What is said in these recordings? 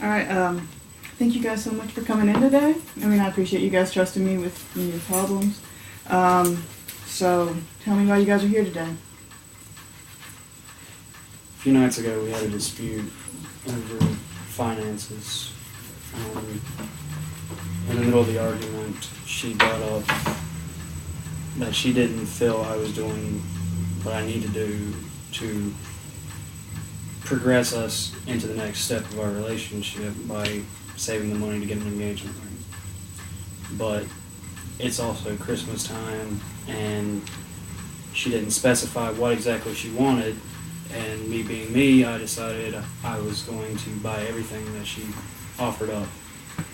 All right. Thank you guys so much for coming in today. I mean, I appreciate you guys trusting me with your problems. So tell me why you guys are here today. A few nights ago, we had a dispute over finances. In the middle of the argument, she brought up that she didn't feel I was doing what I need to do to progress us into the next step of our relationship by saving the money to get an engagement ring. But it's also Christmas time, and she didn't specify what exactly she wanted, and me being me, I decided I was going to buy everything that she offered up.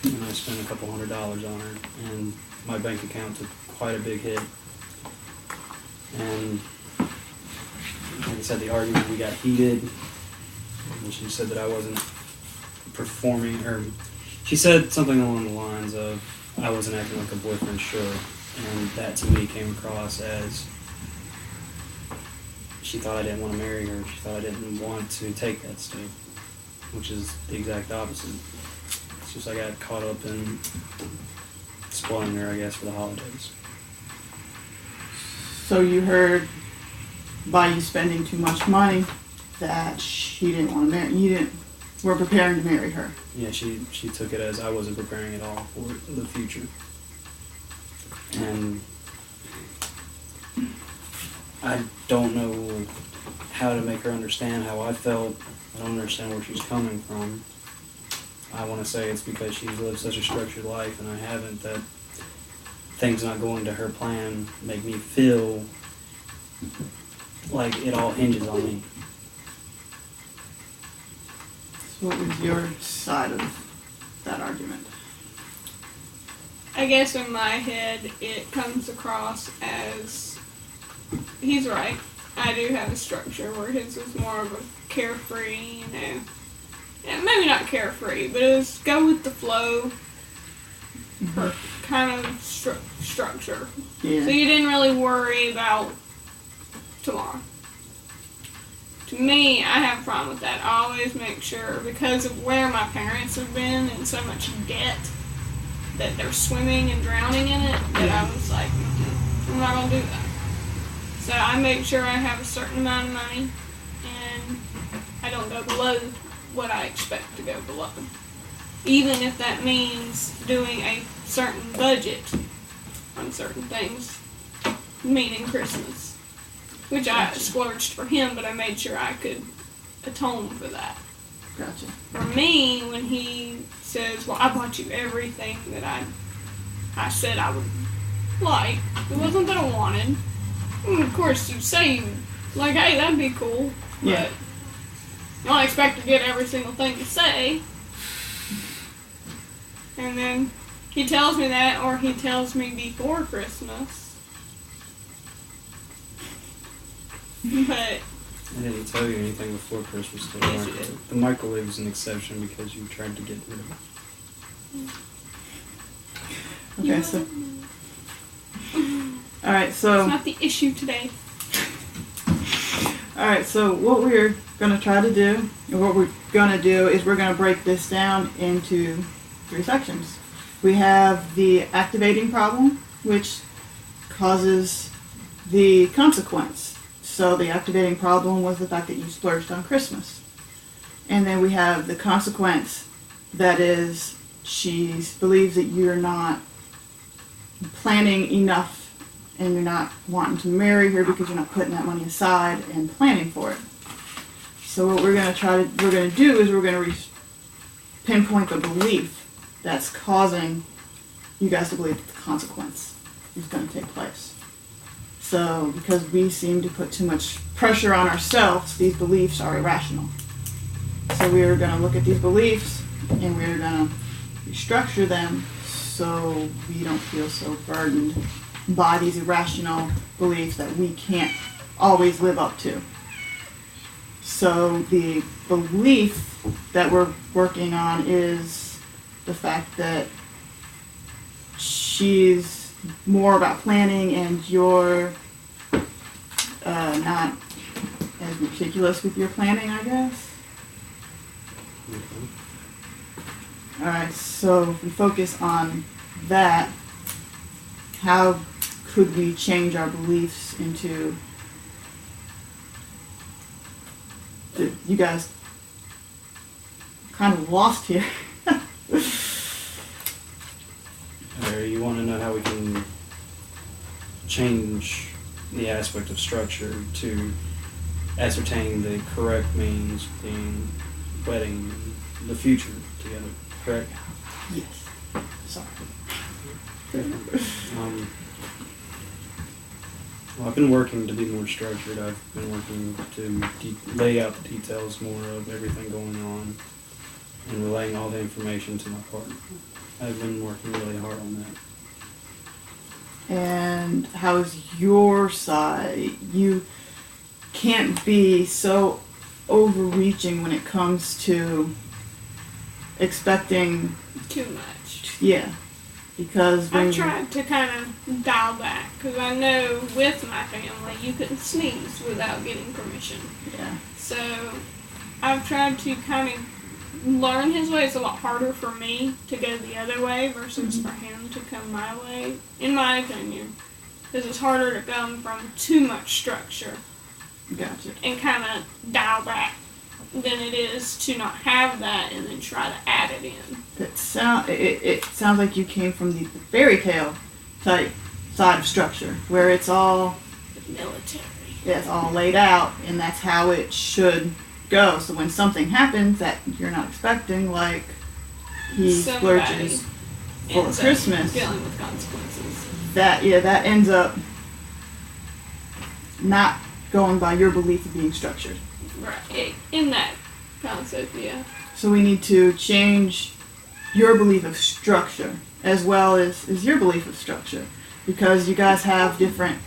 And I spent a couple $100 on her, and my bank account took quite a big hit. And like I said, the argument, we got heated, and she said that I wasn't performing, or she said something along the lines of I wasn't acting like a boyfriend should, and that to me came across as she thought I didn't want to marry her. She thought I didn't want to take that step, which is the exact opposite. It's just I got caught up in spoiling her, I guess, for the holidays. So you heard by you spending too much money that she didn't want to marry you. Were preparing to marry her. Yeah, she took it as I wasn't preparing at all for the future. And I don't know how to make her understand how I felt. I don't understand where she's coming from. I want to say it's because she's lived such a structured life and I haven't, that things not going to her plan make me feel like it all hinges on me. So what was your side of that argument? I guess in my head it comes across as he's right. I do have a structure where his was more of a carefree, yeah, maybe not carefree, but it was go with the flow kind of structure. Yeah. So you didn't really worry about tomorrow. To me, I have a problem with that. I always make sure, because of where my parents have been and so much debt, that they're swimming and drowning in it, that I was like, I'm not going to do that. So I make sure I have a certain amount of money, and I don't go below what I expect to go below. Even if that means doing a certain budget on certain things, meaning Christmas. Which I splurged for him, but I made sure I could atone for that. Gotcha. For me, when he says, well, I bought you everything that I said I would like, it wasn't that I wanted. And of course, you say, like, hey, that'd be cool. Yeah. But you don't expect to get every single thing you say. And then he tells me that, or he tells me before Christmas. But I didn't tell you anything before Christmas Day. Yes, you did. The microwave is an exception because you tried to get rid of it. Okay, so. Alright, so. it's not the issue today. Alright, so what we're going to try to do, and what we're going to do is we're going to break this down into 3 sections. We have the activating problem, which causes the consequence. So the activating problem was the fact that you splurged on Christmas. And then we have the consequence, that is, she believes that you're not planning enough and you're not wanting to marry her because you're not putting that money aside and planning for it. So what we're going to do is we're going to pinpoint the belief that's causing you guys to believe that the consequence is going to take place. So, because we seem to put too much pressure on ourselves, these beliefs are irrational. So we are going to look at these beliefs and we're going to restructure them so we don't feel so burdened by these irrational beliefs that we can't always live up to. So the belief that we're working on is the fact that she's more about planning and you're not as meticulous with your planning, I guess. Okay. Alright, so if we focus on that, how could we change our beliefs into you guys kind of lost here. Or you want to know how we can change the aspect of structure to ascertain the correct means being wedding the future together, correct? Yes. Sorry. Well, I've been working to be more structured. I've been working to lay out the details more of everything going on and relaying all the information to my partner. I've been working really hard on that. And how's your side? You can't be so overreaching when it comes to expecting, Too much. yeah, because when I've tried to kind of dial back because I know with my family you couldn't sneeze without getting permission. yeah, So I've tried to kind of learn his way. It's a lot harder for me to go the other way versus for him to come my way, in my opinion. Because it's harder to come from too much structure gotcha. and kind of dial back than it is to not have that and then try to add it in. It sounds like you came from the fairy tale type side of structure, where it's all Military. it's all laid out, and that's how it should go. So when something happens that you're not expecting, like he Somebody splurges for ends up Christmas, dealing with consequences. that ends up not going by your belief of being structured. Right. In that concept, yeah. So we need to change your belief of structure as well as your belief of structure, because you guys have different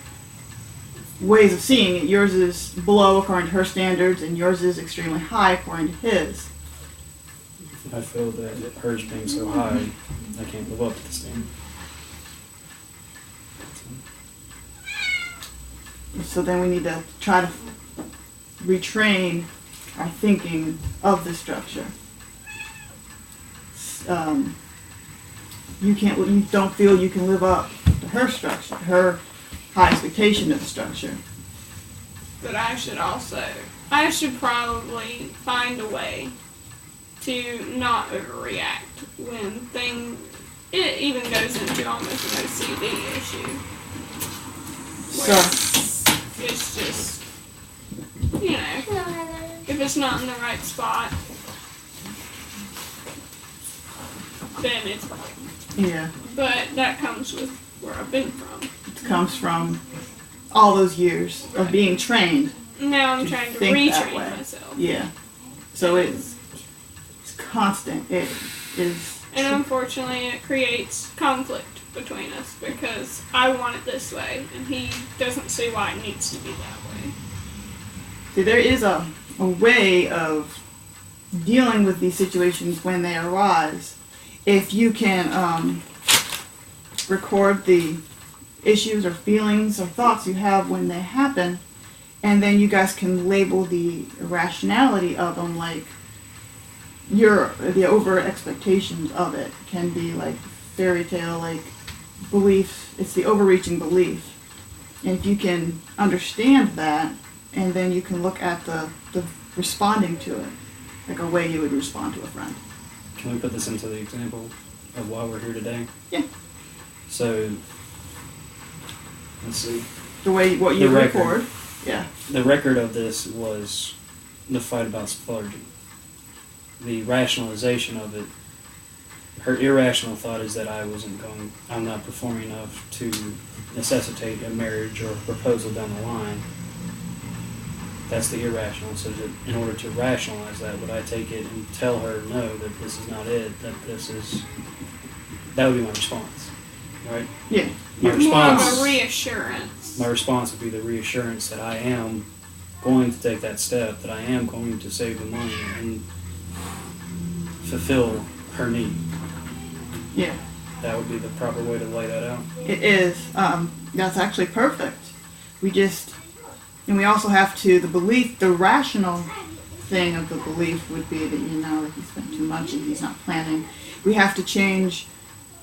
ways of seeing it. Yours is below according to her standards, and yours is extremely high according to his. I feel that hers being so high, I can't live up to the standard. So then we need to try to retrain our thinking of the structure. You don't feel you can live up to her structure, her high expectation of the structure. But I should probably find a way to not overreact when it even goes into almost an OCD issue. So, It's just, if it's not in the right spot, then it's wrong. yeah, But that comes with where I've been from. it comes from all those years of being trained. Now I'm To trying to think that retrain way. myself. Yeah. So it's constant. It is. And unfortunately, it creates conflict between us because I want it this way, and he doesn't see why it needs to be that way. See, there is a way of dealing with these situations when they arise. If you can record the issues or feelings or thoughts you have when they happen, and then you guys can label the irrationality of them, like the over expectations of it can be like fairy tale, like belief. It's the overreaching belief, and if you can understand that, and then you can look at the responding to it, like a way you would respond to a friend. Can we put this into the example of why we're here today? Yeah. So, let's see. What you The record. record. Yeah. The record of this was the fight about splurging. The rationalization of it, her irrational thought is that I'm not performing enough to necessitate a marriage or a proposal down the line. That's the irrational. So that in order to rationalize that, would I take it and tell her no, that this is not it, that would be my response, right? Yeah. My More response, of a reassurance. my response would be the reassurance that I am going to take that step, that I am going to save the money and fulfill her need. Yeah. That would be the proper way to lay that out. It is. That's actually perfect. And we also have to, the belief, the rational thing of the belief would be that you know that he spent too much and he's not planning. We have to change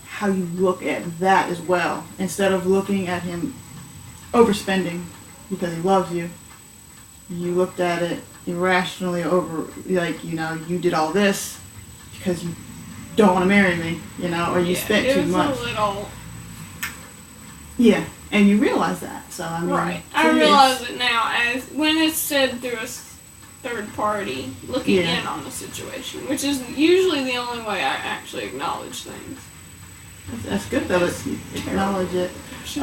how you look at that as well. Instead of looking at him overspending because he loves you, you looked at it irrationally over, like, you know, you did all this because you don't want to marry me, you know, or you spent too much. It was a little... Yeah, and you realize that, so I mean... Right. I realize it now as when it's said through a third party looking in on the situation, which is usually the only way I actually acknowledge things. That's good though, that you acknowledge it. I should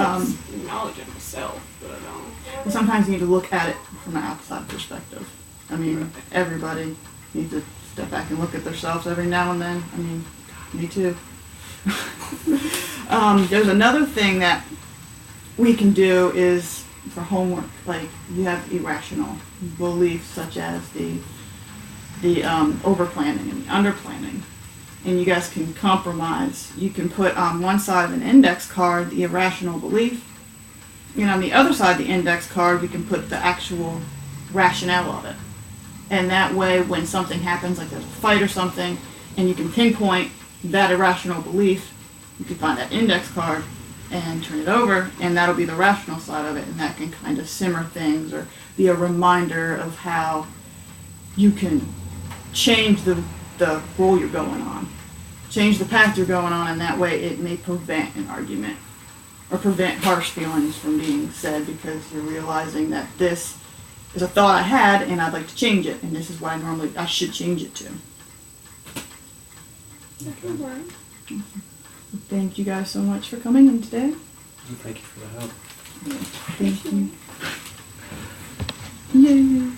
acknowledge it myself, but I don't. And sometimes you need to look at it from an outside perspective. I mean, everybody needs to step back and look at themselves every now and then. I mean, me too. There's another thing that we can do is for homework. Like, you have irrational beliefs such as the over planning and the under planning, and you guys can compromise. You can put on one side of an index card the irrational belief, and on the other side of the index card you can put the actual rationale of it. And that way, when something happens, like there's a fight or something, and you can pinpoint that irrational belief, you can find that index card and turn it over, and that'll be the rational side of it, and that can kind of simmer things or be a reminder of how you can change the role you're going on, change the path you're going on, and that way it may prevent an argument or prevent harsh feelings from being said, because you're realizing that this is a thought I had and I'd like to change it, and this is what I should change it to. Okay. Thank you guys so much for coming in today. Thank you for the help. Thank you. Yay.